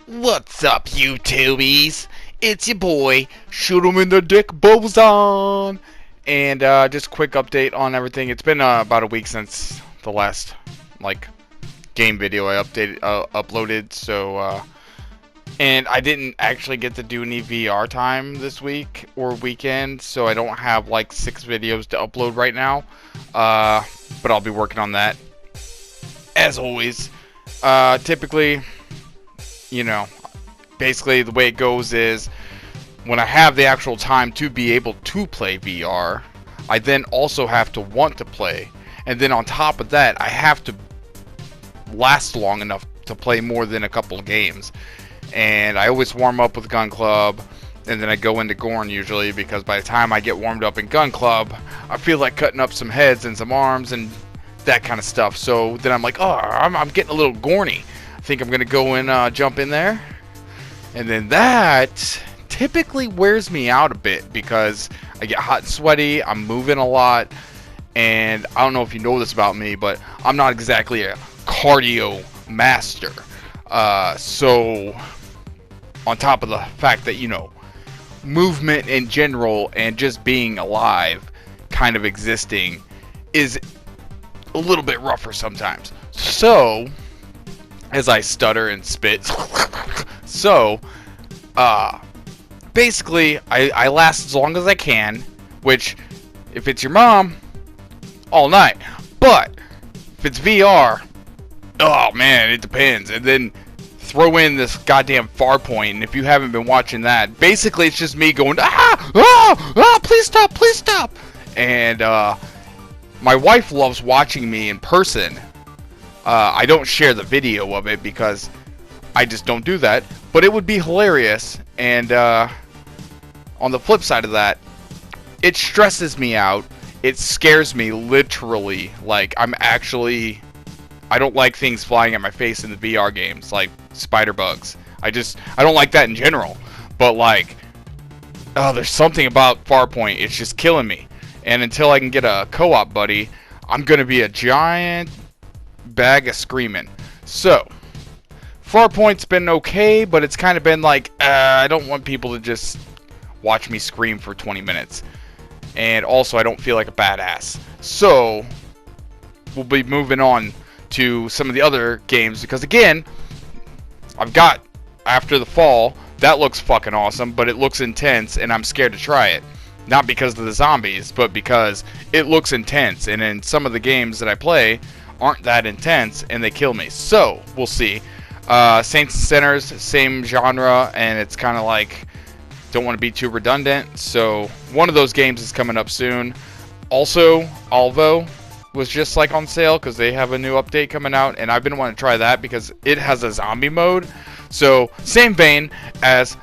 What's up, YouTubies? It's your boy, Shoot 'em in the Dick Boson! And just a quick update on everything. It's been about a week since the last, game video I uploaded, so, and I didn't actually get to do any VR time this week or weekend, so I don't have, 6 videos to upload right now, but I'll be working on that, as always. Typically, basically the way it goes is when I have the actual time to be able to play VR, I then also have to want to play, and then on top of that, I have to last long enough to play more than a couple of games. And I always warm up with Gun Club, and then I go into Gorn usually, because by the time I get warmed up in Gun Club, I feel like cutting up some heads and some arms and that kind of stuff. So then I'm like, oh, I'm getting a little gorny. I think I'm gonna go and jump in there, and then that typically wears me out a bit because I get hot and sweaty, I'm moving a lot, and I don't know if you know this about me, but I'm not exactly a cardio master. So on top of the fact that, movement in general and just being alive, kind of existing, is a little bit rougher sometimes. So, as I stutter and spit, so, basically, I last as long as I can, which, if it's your mom, all night. But, if it's VR, oh man, it depends. And then throw in this goddamn far point, and if you haven't been watching that, basically it's just me going, please stop, please stop. And my wife loves watching me in person. I don't share the video of it because I just don't do that, but it would be hilarious. And on the flip side of that, it stresses me out. It scares me literally. I don't like things flying at my face in the VR games, like spider bugs. I don't like that in general. But there's something about Farpoint. It's just killing me. And until I can get a co-op buddy, I'm gonna be a giant bag of screaming. So, Farpoint's been okay, but it's kind of been I don't want people to just watch me scream for 20 minutes. And also, I don't feel like a badass. So, we'll be moving on to some of the other games, because again, I've got After the Fall. That looks fucking awesome, but it looks intense, and I'm scared to try it. Not because of the zombies, but because it looks intense, and in some of the games that I play aren't that intense, and they kill me. So, we'll see. Saints and Sinners, same genre, and it's kind of don't want to be too redundant, so one of those games is coming up soon. Also, Alvo was just on sale because they have a new update coming out, and I've been wanting to try that because it has a zombie mode. So, same vein as,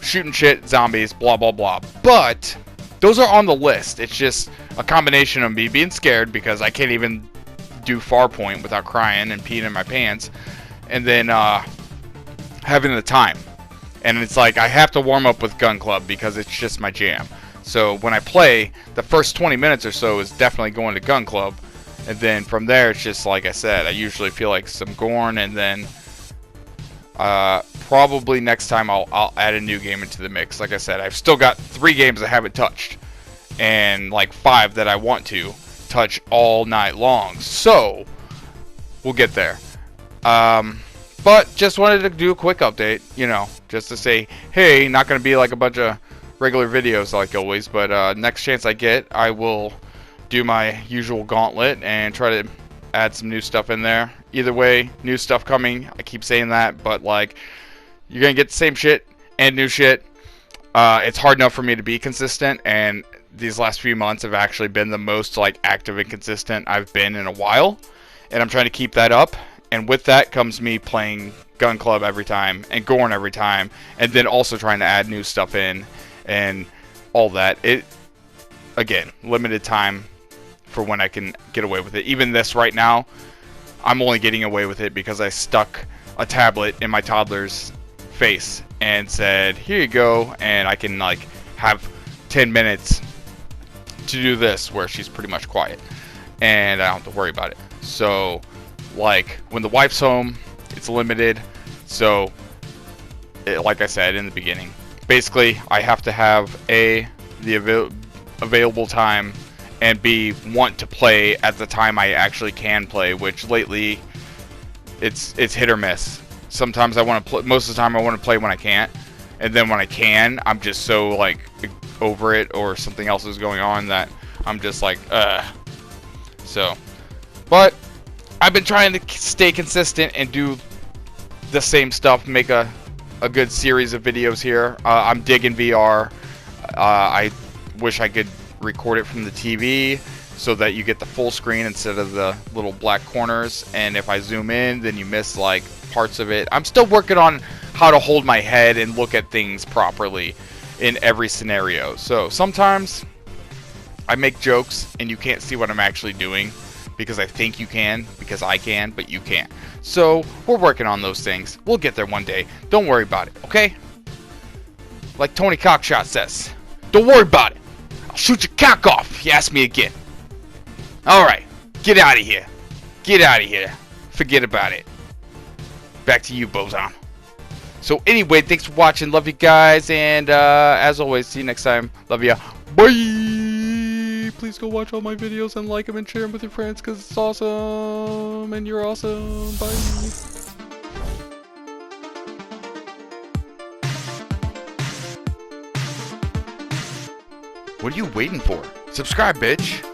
shooting shit, zombies, blah, blah, blah. But those are on the list. It's just a combination of me being scared because I can't even do Farpoint without crying and peeing in my pants, and then having the time. And it's I have to warm up with Gun Club because it's just my jam. So when I play, the first 20 minutes or so is definitely going to Gun Club, and then from there it's just like I said, I usually feel like some Gorn, and then probably next time I'll add a new game into the mix. Like I said, I've still got 3 games I haven't touched, and 5 that I want to touch all night long. So we'll get there. But just wanted to do a quick update, just to say, hey, not going to be a bunch of regular videos like always, but next chance I get, I will do my usual gauntlet and try to add some new stuff in there. Either way, new stuff coming. I keep saying that, but you're gonna get the same shit and new shit. It's hard enough for me to be consistent, and these last few months have actually been the most active and consistent I've been in a while, and I'm trying to keep that up. And with that comes me playing Gun Club every time and Gorn every time, and then also trying to add new stuff in and all that. It, again, limited time for when I can get away with it. Even this right now, I'm only getting away with it because I stuck a tablet in my toddler's face and said, here you go, and I can have 10 minutes to do this where she's pretty much quiet and I don't have to worry about it. So when the wife's home, it's limited, so like I said in the beginning, basically I have to have A, the available time, and B, want to play at the time I actually can play, which lately it's hit or miss. Sometimes I want to play, most of the time I want to play when I can't, and then when I can, I'm just so like over it or something else is going on that I'm just like so. But I've been trying to stay consistent and do the same stuff, make a good series of videos here. I'm digging VR. I wish I could record it from the TV so that you get the full screen instead of the little black corners, and if I zoom in then you miss like parts of it. I'm still working on how to hold my head and look at things properly in every scenario. So sometimes I make jokes and you can't see what I'm actually doing because I think you can, because I can, but you can't. So we're working on those things. We'll get there one day. Don't worry about it, okay? Like Tony Cockshot says, don't worry about it. I'll shoot your cock off if you ask me again. Alright, get out of here. Get out of here. Forget about it. Back to you, Boson. So anyway, thanks for watching. Love you guys, and as always, see you next time. Love ya. Bye. Please go watch all my videos and like them and share them with your friends because it's awesome and you're awesome. Bye. What are you waiting for? Subscribe, bitch.